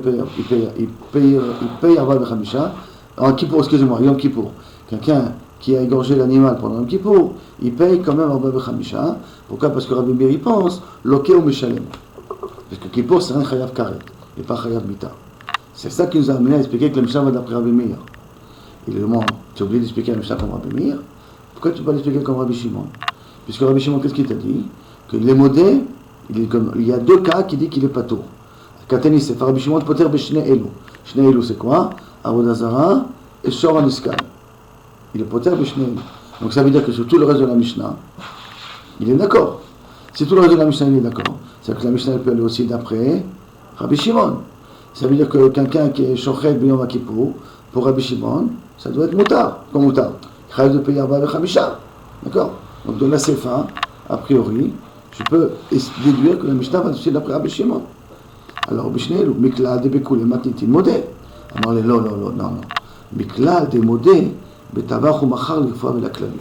paye Arba Vechamisha? En Kippour, excusez-moi, Yom Kippour. Quelqu'un qui a égorgé l'animal pendant Yom Kippour, il paye quand même Arba Vechamisha. Pourquoi? Parce que Rabbi Meir il pense loké au Mishalem. Parce que Kippour c'est un chayav karet et pas chayav mita. C'est ça qui nous a amené à expliquer que le Mishnah va d'après Rabbi Meir. Il lui demande, tu es obligé d'expliquer le Mishnah comme Rabbi Meir? Pourquoi tu ne peux pas l'expliquer comme Rabbi Shimon? Puisque Rabbi Shimon, qu'est-ce qu'il t'a dit? Que les modés, il y a deux cas qui disent qu'il est patour. Katani c'est Rabbi Shimon poter beshne elu. Shne elu c'est quoi? Avodah Zara et Shor Aniskal. Il est poter beshne elu. Donc ça veut dire que sur tout le reste de la Mishnah, il est d'accord. Si tout le reste de la Mishnah il est d'accord, c'est-à-dire que la Mishnah peut aller aussi d'après Rabbi Shimon. Ça veut dire que quelqu'un qui est shochet b'yom Kippour, pour Rabbi Shimon, ça doit être moutar, comme moutar. Il rêve de payer Arba Vechamisha. D'accord? Donc de la Sefa, a priori, je peux déduire que la Mishnah va aussi d'après Rabbi Shimon. Alors Mishnah, Mikla de Bekoul et Matnitin modé. Alors non. Mikla de modé, Betavach ou Machar l'Ikfoa et la Klavi.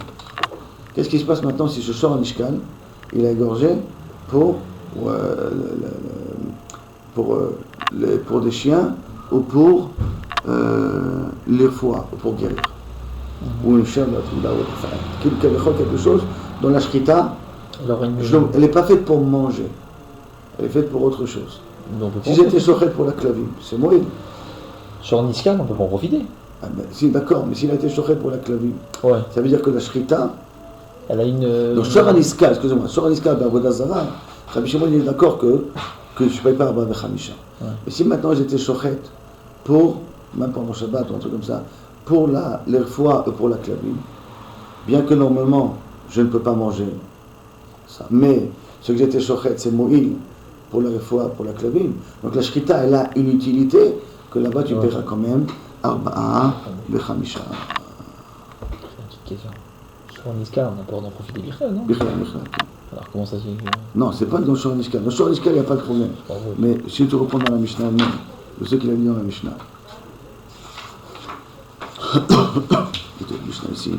Qu'est-ce qui se passe maintenant si je sors un Ishkan? Il a égorgé pour des chiens ou pour l'irfoua, ou pour guérir. Ou une chienne, quelque chose dont la shrita, elle n'est pas faite pour manger, elle est faite pour autre chose. Si j'étais shochet pour la clavine, c'est moïd. Sur Niskan, on peut pas en profiter. Ah ben, si, d'accord, mais s'il a été shochet pour la clavine, ça veut dire que la shrita, elle a une. Donc, Shor Aniska, excusez-moi, Shor Aniska, ben, Avodah Zara, Rabbi Shimon, il est d'accord que que je ne paye pas Arba Vechamisha. Ouais. Mais si maintenant j'étais shochet pour, même pendant Shabbat ou un truc comme ça, pour l'erfoua et pour la clavine, bien que normalement je ne peux pas manger ça, mais ce que j'étais shochet, c'est moïl pour l'erfoua, pour la clavine. Donc la shrita, elle a une utilité que là-bas tu paieras quand même Arba Vechamisha. Une petite question. Sur Niska, on n'a pas le droit d'en profiter Bichel, non? Bichel. Alors comment ça se fait? Non, c'est pas dans le Shor Nishkal. Dans le Shor Nishkal, il n'y a pas de problème. Mais si tu reprends dans la Mishnah, non. Je sais qu'il a dit dans la Mishnah. Écoutez, la Mishnah ici.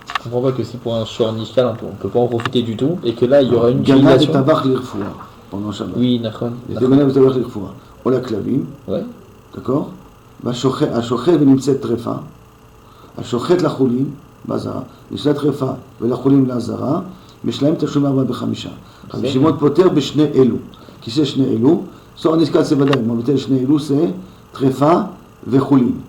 Je comprends pas que si pour un Shor Nishkal, on peut pas en profiter du tout, et que là, il y aura une Ganav et utilisation. Tabach l'Irfoua pendant Shabbat. Oui, Nachon. Il y a Ganav et Tabach l'Irfoua. Ou la clavine. Ouais. D'accord? השוחט ונמצאת טרפה, השוחט לחולין, באזהרה, יש לה טרפה ולחולין לאזהרה, יש להם תשלומי 4 ב-5. רבי שמעון פותר בשני אלו, כי זה שני אלו, סור נזכר זה ודאי, מה ביטל שני אלו זה טרפה וחולין,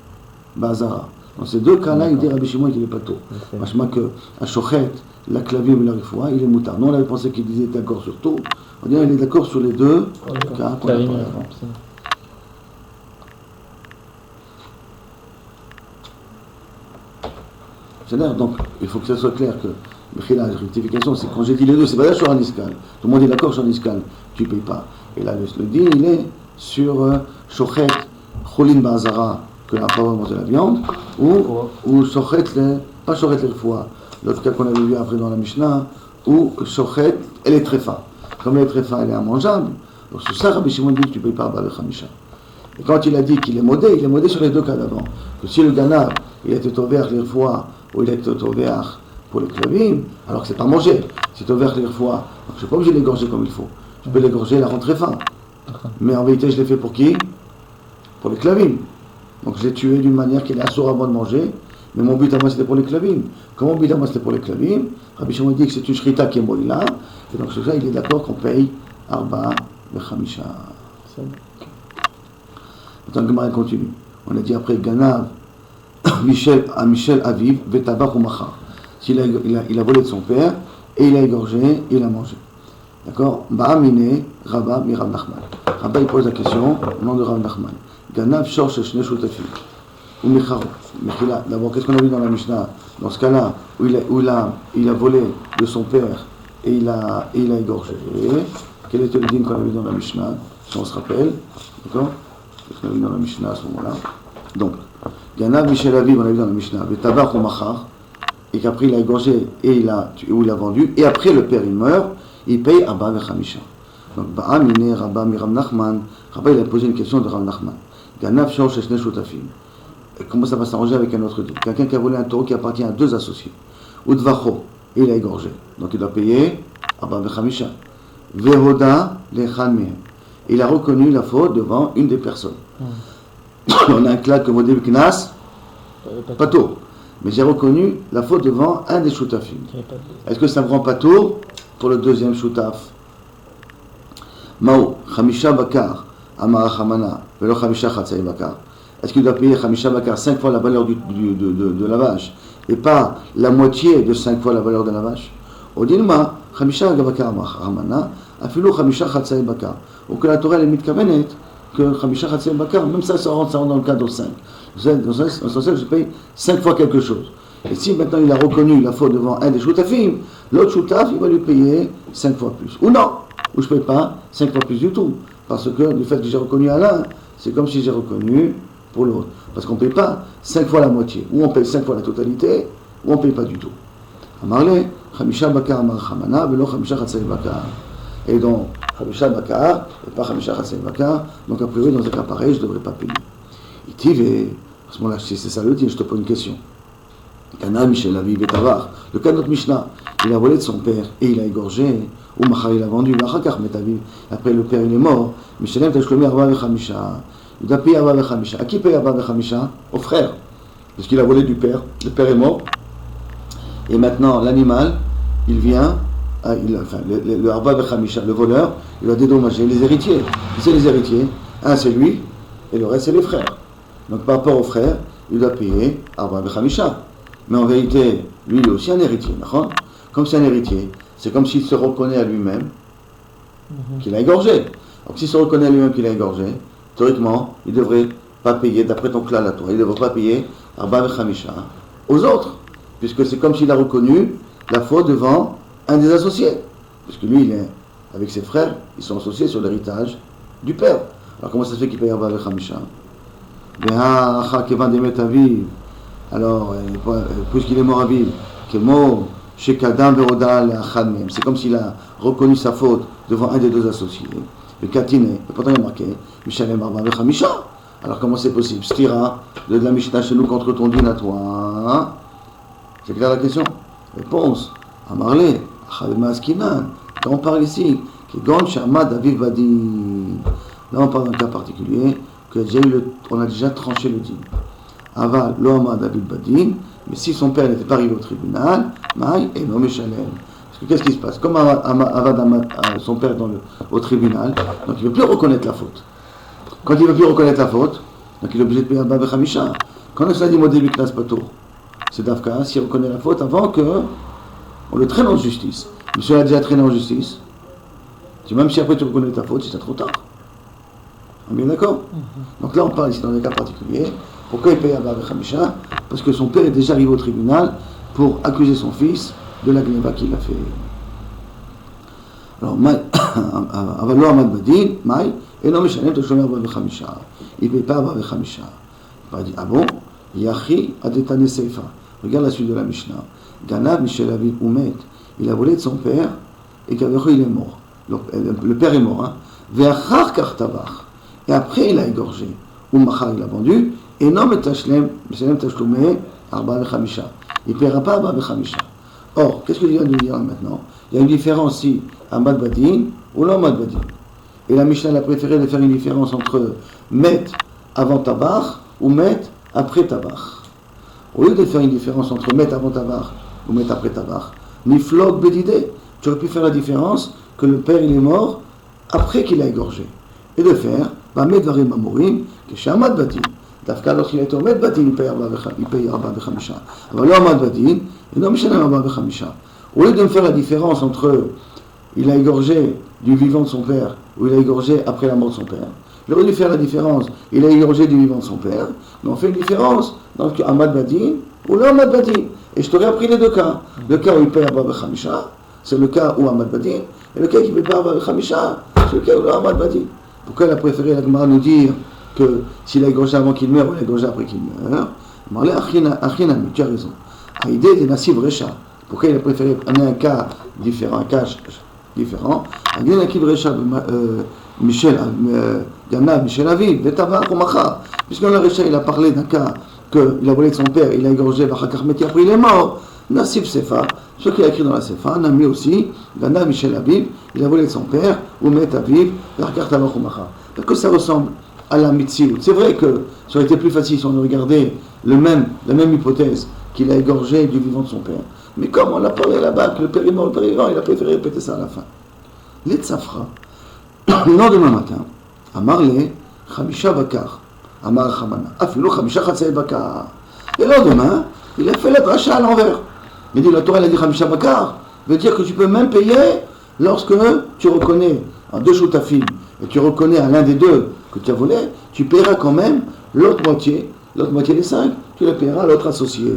באזהרה. Dans ces deux cas-là, il dit Rabbi Shimon qu'il est pas tôt. Machma que השוחט, la clavine ou la rifoua, il est moutard. Nous, on avait pensé qu'il disait d'accord sur tout. On dirait qu'il est d'accord sur les deux cas qu'on a parlé avant. C'est-à-dire, donc, il faut que ça soit clair que la rectification, c'est quand j'ai dit les deux, c'est pas là sur un iskal. Tout le monde est d'accord sur un iskal, tu ne payes pas. Et là, le din, il est sur shochet, cholin ba'azara, que n'a pas vraiment de la viande, ou shochet, pas shochet les fois, l'autre cas qu'on avait vu après dans la Mishnah, ou shochet, elle est tréfa. Comme elle est tréfa, elle est immangeable. Donc, sur ça, Rabbi Shimon dit que tu ne payes pas Arba Vechamisha. Et quand il a dit qu'il est modé sur les deux cas d'avant. Que si le ganav, il était ouvert les fois, ou il est ouvert pour les clavines, alors que c'est pas manger. Si c'est ouvert les fois, donc je suis pas obligé de l'égorger comme il faut. Je peux l'égorger et la rentrer fin. Mais en vérité, je l'ai fait pour qui? Pour les clavines. Donc je l'ai tué d'une manière qui est assourde avant de manger, mais mon but à moi c'était pour les clavines. Comme mon but à moi c'était pour les clavines, Rabbi Shimon dit que c'est une shrita qui est moïla, et donc sur ça il est d'accord qu'on paye Arba Vechamisha. Maintenant, Gemara continue. On a dit après Ganav, Michel Aviv, Vetabach ou Machar. Il a volé de son père, et il a égorgé, et il a mangé. D'accord? Ba'amine, Rabba, Mirab Nachman. Rabba, il pose la question, au nom de Rav Nachman. Ganav, Shorsh, Shne, Shutafim. Ou Mecharo. D'abord, qu'est-ce qu'on a vu dans la Mishnah? Dans ce cas-là, où il a volé de son père, et il a égorgé. Quel était le din qu'on a vu dans la Mishnah? Si on se rappelle. D'accord? Qu'est-ce qu'on a vu dans la Mishnah à ce moment-là? Donc, Ganav Michel Aviv, on a vu dans la Mishnah, Vetabach ou Machar, et qu'après il a égorgé et il a vendu, et après le père il meurt, il paye Arba Vechamisha. Donc, Ba'amine, Rabba, Miram Nachman, Rabba il a posé une question de Rav Nachman. Ganav Shor Sheshne Shutafim. Et comment ça va s'arranger avec un autre dit? Quelqu'un qui a volé un taureau qui appartient à deux associés. Udvacho, et il a égorgé. Donc il doit payer Arba Vechamisha. Vehoda Lechan Mehem. Il a reconnu la faute devant une des personnes. On a un claque comme au début Knas, pas tôt. Mais j'ai reconnu la faute devant un des shutafim. Est-ce que ça me rend pas tôt pour le deuxième shutaf? Mao, Chamisha Bakar, Amara Chamana, Velo Chamisha Chatzai Bakar. Est-ce qu'il doit payer Chamisha Bakar 5 fois la valeur de la vache et pas la moitié de 5 fois la valeur de la vache? Odilma, Chamisha Bakar, Amara Chamana, Afilou Chamisha Chatzai Bakar. Ou que la Torah est mitkavenet, que Chamisha Chatzai Bakar, même ça rentre dans le cadre 5. Dans ce sens, je paye 5 fois quelque chose. Et si maintenant il a reconnu la faute devant un des shutafim, l'autre shutaf, il va lui payer 5 fois plus. Ou non, ou je ne paye pas 5 fois plus du tout. Parce que le fait que j'ai reconnu à l'un, c'est comme si j'ai reconnu pour l'autre. Parce qu'on ne paye pas 5 fois la moitié. Ou on paye 5 fois la totalité, ou on ne paye pas du tout. Amarle, Chamisha Bakar Amar Chamana, Velo Chamisha Chatzai Bakar. Et donc, Chamisha Bakar, et pas Chamisha Chatzai Bakar, donc a priori, dans un cas pareil, je ne devrais pas payer. Et à ce moment-là, si c'est ça le dit, je te pose une question. Ganav Michel Aviv et Tavar, le cas de notre Mishnah, il a volé de son père et il a égorgé, ou Machar il a vendu, après le père il est mort, Mishalem Tashlomi Arba Vechamisha, il doit payer Arba Vechamisha. À qui paye Arba Vechamisha? Au frère, parce qu'il a volé du père, le père est mort, et maintenant l'animal, il vient, le Arba Vechamisha, le voleur, il va dédommager les héritiers. C'est les héritiers, un c'est lui, et le reste c'est les frères. Donc par rapport au frère, il doit payer Arba Vechamisha. Mais en vérité, lui, il est aussi un héritier. Comme c'est un héritier, c'est comme s'il se reconnaît à lui-même qu'il a égorgé. Donc s'il se reconnaît lui-même qu'il a égorgé, théoriquement, il ne devrait pas payer, d'après ton clan à toi, il ne devrait pas payer Arba Vechamisha aux autres, puisque c'est comme s'il a reconnu la faute devant un des associés. Puisque lui, il est avec ses frères, ils sont associés sur l'héritage du père. Alors comment ça se fait qu'il paye Arba Vechamisha? Alors, puisqu'il est mort à vivre, c'est comme s'il a reconnu sa faute devant un des deux associés. Le Katine, et pourtant il est marqué, Mishalem Arba Vechamisha. Alors comment c'est possible? Stira, de la Mishnah chez nous contre ton din à toi. C'est clair la question? Réponse. Amarle, Achavema Askinan. Quand on parle ici, Kegon Shamad Aviv Badin. Là on parle d'un cas particulier, on a déjà tranché le din. Aval, Lohamad Aviv Badin. Mais si son père n'était pas arrivé au tribunal, Maï et non Mishalem. Parce que qu'est-ce qui se passe? Comme Avad son père au tribunal, donc il ne veut plus reconnaître la faute. Quand il ne veut plus reconnaître la faute, donc il est obligé de payer Arba Vechamisha. Quand on a dit Modélu Knas Patour, c'est Dafka, s'il reconnaît la faute avant qu'on le traîne en justice. Monsieur l'a déjà traîné en justice, même si après tu reconnais ta faute, c'est trop tard. On est bien d'accord? Donc là on parle ici dans des cas particuliers. Pourquoi il paye Arba Vechamisha? Parce que son père est déjà arrivé au tribunal pour accuser son fils de la gneva qu'il a fait. Alors, Avalo Amad Badin, Maï, et non, Mishalem, Toshomer Arba Vechamisha. Il ne paye pas Arba Vechamisha. Il va dire, ah bon? Yachi Adetane Seifa. Regarde la suite de la Mishnah. Ganav Michel Aviv Oumet. Il a volé de son père et qu'Avecho il est mort. Donc, le père est mort. Ve'achar Kartabach. Et après il a égorgé. Ou Machar il a vendu. Et non, mais Tashlem, Mishalem Tashlomé, Arba Vechamisha. Il ne paiera pas Arba Vechamisha. Or, qu'est-ce que je viens de dire maintenant? Il y a une différence ici, Amad Badin ou l'Amad Badin. Et la Mishnah a préféré de faire une différence entre Met avant Tabach ou Met après Tabach. Au lieu de faire une différence entre Met avant Tabach ou Met après Tabach, Niflog Bedide, tu aurais pu faire la différence que le père il est mort après qu'il a égorgé. Et de faire, Met Varim Amorim, que chez Amad Badin. Dafka, lorsqu'il est au Met Badin, il paye Arba Vechamisha. Alors là, Amad Badin, et non, Mishalem Arba Vechamisha. Au lieu de me faire la différence entre il a égorgé du vivant de son père ou il a égorgé après la mort de son père, il aurait dû faire la différence. Il a égorgé du vivant de son père, mais on fait une différence dans le Amad Badin ou l'Amad Badin. Et je t'aurais appris les deux cas. Le cas où il paye Arba Vechamisha, c'est le cas où Amad Badin, et le cas qui ne paye pas Arba Vechamisha, c'est le cas où l'Amad Badin. Pourquoi elle a préféré la Gemara nous dire que s'il a égorgé avant qu'il meure ou il a égorgé après qu'il meure? Marlé Achinami, tu as raison. Aïdé des Nassiv Recha. Pourquoi il a préféré amener un cas différent, Michel Aviv, Betavach ou Macha. Puisque le Recha il a parlé d'un cas qu'il a volé de son père, il a égorgé, après il est mort. Nassif Sefa, ce qu'il a écrit dans la Sefa, on a mis aussi Ganav Michel Aviv, il a volé de son père, ou Met Aviv, Betavach ou Macha. Parce que ça ressemble à la Mitziout. C'est vrai que ça aurait été plus facile si on regardait la même hypothèse qu'il a égorgé du vivant de son père. Mais comme on l'a parlé là-bas, que le père est mort, il a préféré répéter ça à la fin. L'Etzafra, le lendemain matin, Amarle, Chamisha Bakar, Amar Chamana, Afilo Chamisha Chatzei Bakar. Et le lendemain, il a fait la dracha à l'envers. Il dit, la Torah, elle a dit Chamisha Bakar, veut dire que tu peux même payer lorsque tu reconnais en deux choutafim, et tu reconnais à l'un des deux que tu as volé, tu paieras quand même l'autre moitié des 5, tu la paieras à l'autre associé.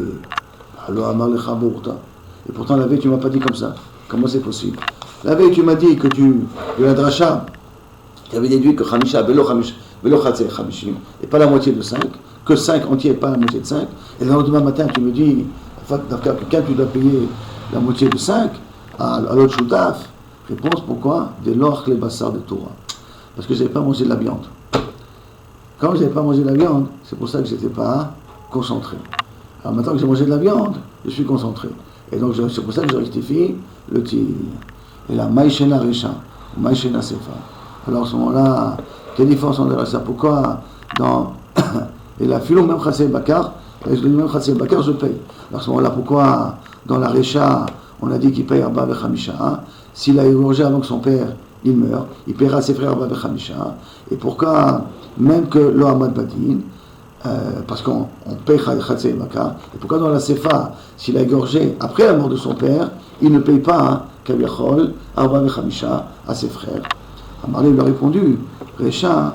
Alors Amar le Chabourta. Et pourtant la veille tu m'as pas dit comme ça. Comment c'est possible? La veille tu m'as dit que de la dracha, tu avais déduit que Chamisha, Velo Chatzei Chamishim, et pas la moitié de 5, que 5 entiers et pas la moitié de 5. Et le lendemain matin tu me dis, quand tu dois payer la moitié de 5 à l'autre choutaf. Réponse pourquoi? De l'orch les bassards de Torah. Parce que je n'avais pas mangé de la viande. Quand je n'avais pas mangé de la viande, c'est pour ça que je n'étais pas concentré. Alors maintenant que j'ai mangé de la viande, je suis concentré. Et donc c'est pour ça que je rectifie le tir. Et là, Maïchena Recha, Maïchena Sefa. Alors à ce moment-là, quelle différence on a ça? Pourquoi dans et la philo même Chatzei Bakar, même Chatzei Bakar, je paye. Alors à ce moment-là, pourquoi dans la Recha, on a dit qu'il paye Arba Vechamisha? S'il a égorgé avant que son père il meurt, il paiera ses frères Arba Vechamisha. Et pourquoi même que l'Ohamad Badin, parce qu'on paye Chatzei Bakar, et pourquoi dans la Sefa, s'il a égorgé après la mort de son père, il ne paye pas Kaviachol, Arba Vechamisha à ses frères. Amaré lui a répondu, Recha,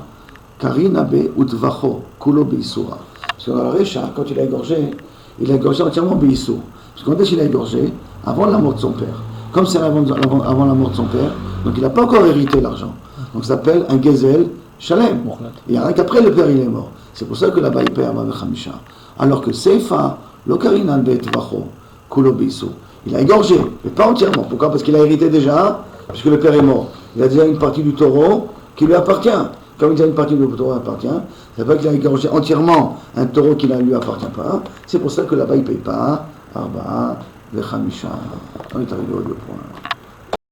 Karina be utvacho, kulo beisura. Parce que dans le Recha, quand il a égorgé entièrement beisur. Parce que quand est-ce qu'il a égorgé? Avant la mort de son père. Comme c'est avant la mort de son père, donc il n'a pas encore hérité l'argent. Donc ça s'appelle un gezel shalem. Il n'y a rien qu'après le père il est mort. C'est pour ça que là-bas il paye Arba Vechamisha. Alors que Seifa, lo Karina be utvacho, kulo beisur. Il a égorgé, mais pas entièrement. Pourquoi? Parce qu'il a hérité déjà, puisque le père est mort. Il a déjà une partie du taureau qui lui appartient. Comme il a une partie du taureau qui appartient, ça veut dire qu'il a égorgé entièrement un taureau qui ne lui appartient pas. C'est pour ça que là-bas il ne paye pas Arba Vechamisha. On est arrivé au 2 points.